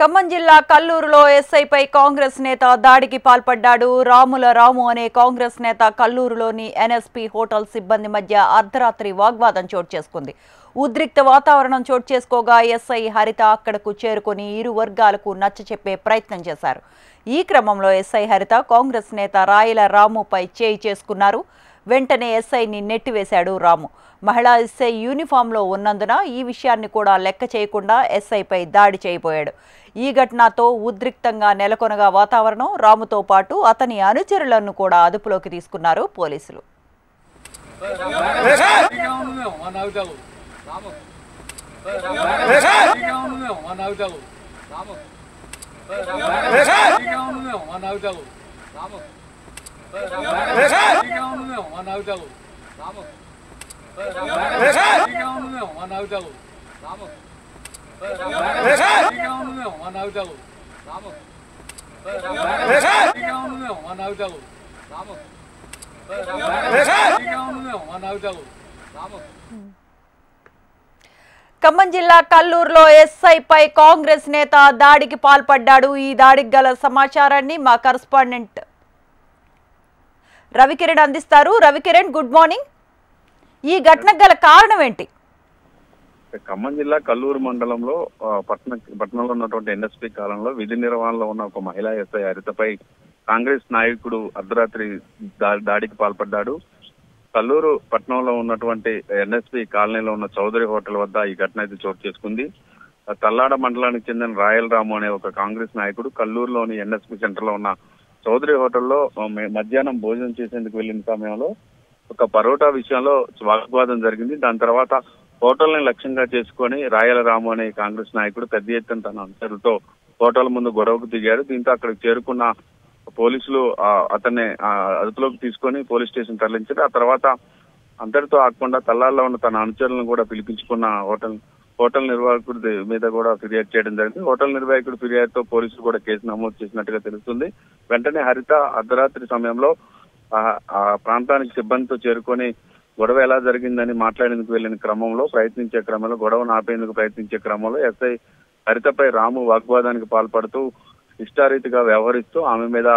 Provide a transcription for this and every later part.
ఖమ్మం జిల్లా కల్లూరులో ఎస్ఐపై కాంగ్రెస్ నేత దాడికి పాల్పడ్డాడు. రాముల రాము అనే కాంగ్రెస్ నేత కల్లూరులోని ఎన్ఎస్పీ హోటల్ సిబ్బంది మధ్య అర్ధరాత్రి వాగ్వాదం చోటు చేసుకుంది. ఉద్రిక్త వాతావరణం చోటు చేసుకోగా ఎస్ఐ హరిత అక్కడకు చేరుకొని ఇరు వర్గాలకు నచ్చచెప్పే ప్రయత్నం చేశారు. ఈ క్రమంలో ఎస్ఐ హరిత కాంగ్రెస్ నేత రాయల రాముపై చేయి చేసుకున్నారు. వెంటనే ఎస్ఐని నెట్టివేశాడు రాము. మహిళా ఎస్ఐ యూనిఫామ్లో ఉన్నందున ఈ విషయాన్ని కూడా లెక్క చేయకుండా ఎస్ఐపై దాడి చేయబోయాడు. ఈ ఘటనతో ఉద్రిక్తంగా నెలకొనగా వాతావరణం. రాముతో పాటు అతని అనుచరులను కూడా అదుపులోకి తీసుకున్నారు పోలీసులు. ఖమ్మం జిల్లా కల్లూరులో ఎస్ఐపై కాంగ్రెస్ నేత దాడికి పాల్పడ్డాడు. ఈ దాడికి గల సమాచారాన్ని మా కరెస్పాండెంట్ రవికిరణ్ అందిస్తారు. Ravikiran, good morning. ఈ ఘటనకు గల కారణం ఏంటి? ఖమ్మం జిల్లా కల్లూరు మండలంలో పట్టణంలో ఉన్నటువంటి ఎన్ఎస్పీ కాలంలో విధి నిర్వహణలో ఉన్న ఒక మహిళా ఎస్ఐ హరితపై కాంగ్రెస్ నాయకుడు అర్ధరాత్రి దాడికి పాల్పడ్డాడు. కల్లూరు పట్టణంలో ఉన్నటువంటి ఎన్ఎస్పీ కాలనీలో ఉన్న చౌదరి హోటల్ వద్ద ఈ ఘటన అయితే చోటు చేసుకుంది. తల్లాడ మండలానికి చెందిన రాయల రాము అనే ఒక కాంగ్రెస్ నాయకుడు కల్లూరులోని ఎన్ఎస్పీ సెంటర్ లో ఉన్న చౌదరి హోటల్లో మధ్యాహ్నం భోజనం చేసేందుకు వెళ్లిన సమయంలో ఒక పరోటా విషయంలో వాగ్వాదం జరిగింది. దాని తర్వాత హోటల్ ని లక్ష్యంగా చేసుకుని రాయల రాము అనే కాంగ్రెస్ నాయకుడు పెద్ద ఎత్తున తన అనుచరులతో హోటల్ ముందు గొడవకు దిగాడు. దీంతో అక్కడికి చేరుకున్న పోలీసులు అతన్ని అదుపులోకి తీసుకొని పోలీస్ స్టేషన్ తరలించారు. ఆ తర్వాత అంతటితో ఆగకుండా తల్లాల్లో ఉన్న తన అనుచరులను కూడా పిలిపించుకున్న హోటల్ నిర్వాహకుడి మీద కూడా ఫిర్యాదు చేయడం జరిగింది. హోటల్ నిర్వాహకుడి ఫిర్యాదుతో పోలీసులు కూడా కేసు నమోదు చేసినట్టుగా తెలుస్తుంది. వెంటనే హరిత అర్ధరాత్రి సమయంలో ఆ ప్రాంతానికి సిబ్బందితో చేరుకొని గొడవ ఎలా జరిగిందని మాట్లాడేందుకు ప్రయత్నించే క్రమంలో గొడవను ఆపేందుకు ప్రయత్నించే క్రమంలో ఎస్ఐ హరితపై రాము వాగ్వాదానికి పాల్పడుతూ ఇష్టారీతిగా వ్యవహరిస్తూ ఆమె మీద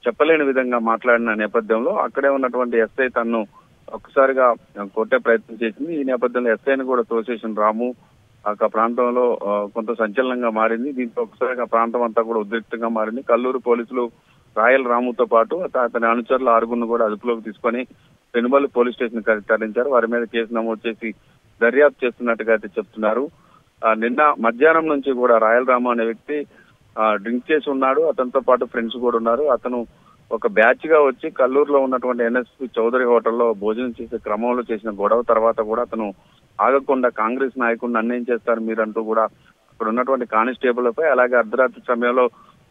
చెప్పలేని విధంగా మాట్లాడిన నేపథ్యంలో అక్కడే ఉన్నటువంటి ఎస్ఐ తన్ను ఒక్కసారిగా కొట్టే ప్రయత్నం చేసింది. ఈ నేపథ్యంలో ఎస్ఐని కూడా తోసేసిన రాము ఆ ప్రాంతంలో కొంత సంచలనంగా మారింది. దీంతో ఒకసారిగా ప్రాంతం అంతా కూడా ఉద్రిక్తంగా మారింది. కల్లూరు పోలీసులు రాయల రాముతో పాటు అతని అనుచరుల 6గురిని కూడా అదుపులోకి తీసుకొని పెనుమల్లి పోలీస్ స్టేషన్ తరలించారు. వారి మీద కేసు నమోదు చేసి దర్యాప్తు చేస్తున్నట్టుగా అయితే చెప్తున్నారు. నిన్న మధ్యాహ్నం నుంచి కూడా రాయల రాము అనే వ్యక్తి డ్రింక్ చేసి ఉన్నాడు. అతనితో పాటు ఫ్రెండ్స్ కూడా ఉన్నారు. అతను ఒక బ్యాచ్ గా వచ్చి కల్లూరులో ఉన్నటువంటి ఎన్ఎస్పీ చౌదరి హోటల్లో భోజనం చేసే క్రమంలో చేసిన గొడవ తర్వాత కూడా అతను ఆగకుండా కాంగ్రెస్ నాయకుడిని అన్యాయం చేస్తారు మీరంటూ కూడా అక్కడ ఉన్నటువంటి కానిస్టేబుల్పై అలాగే అర్ధరాత్రి సమయంలో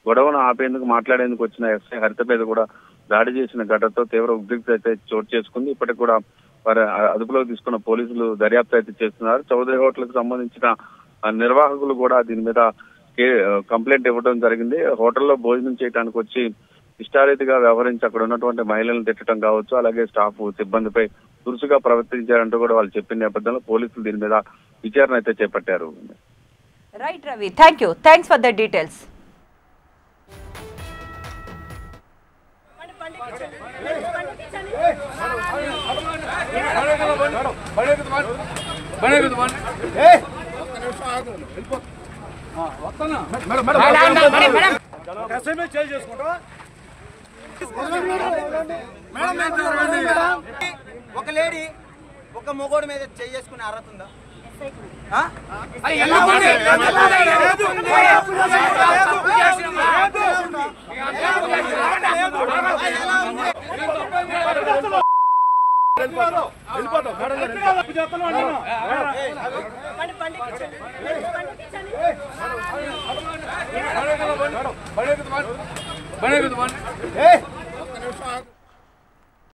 గొడవను ఆపేందుకు మాట్లాడేందుకు వచ్చిన ఎస్ఐ హరిత మీద కూడా దాడి చేసిన ఘటనతో తీవ్ర ఉద్రిక్తత అయితే చోటు చేసుకుంది. ఇప్పటికి కూడా వారి అదుపులోకి తీసుకున్న పోలీసులు దర్యాప్తు అయితే చేస్తున్నారు. చౌదరి హోటల్ కు సంబంధించిన నిర్వాహకులు కూడా దీని మీద కంప్లైంట్ ఇవ్వడం జరిగింది. హోటల్లో భోజనం చేయడానికి వచ్చి ఇష్టారీతిగా వ్యవహరించి అక్కడ ఉన్నటువంటి మహిళలను తిట్టడం కావచ్చు, అలాగే స్టాఫ్ సిబ్బందిపై దురుసుగా ప్రవర్తించారంటూ కూడా వాళ్ళు చెప్పిన నేపథ్యంలో పోలీసులు దీని మీద విచారణ అయితే చేపట్టారు. Right Ravi, thanks for the details. ఒక లేడీ ఒక మొగోడు మీద చేసుకునే అర్హత ఉందా? బనే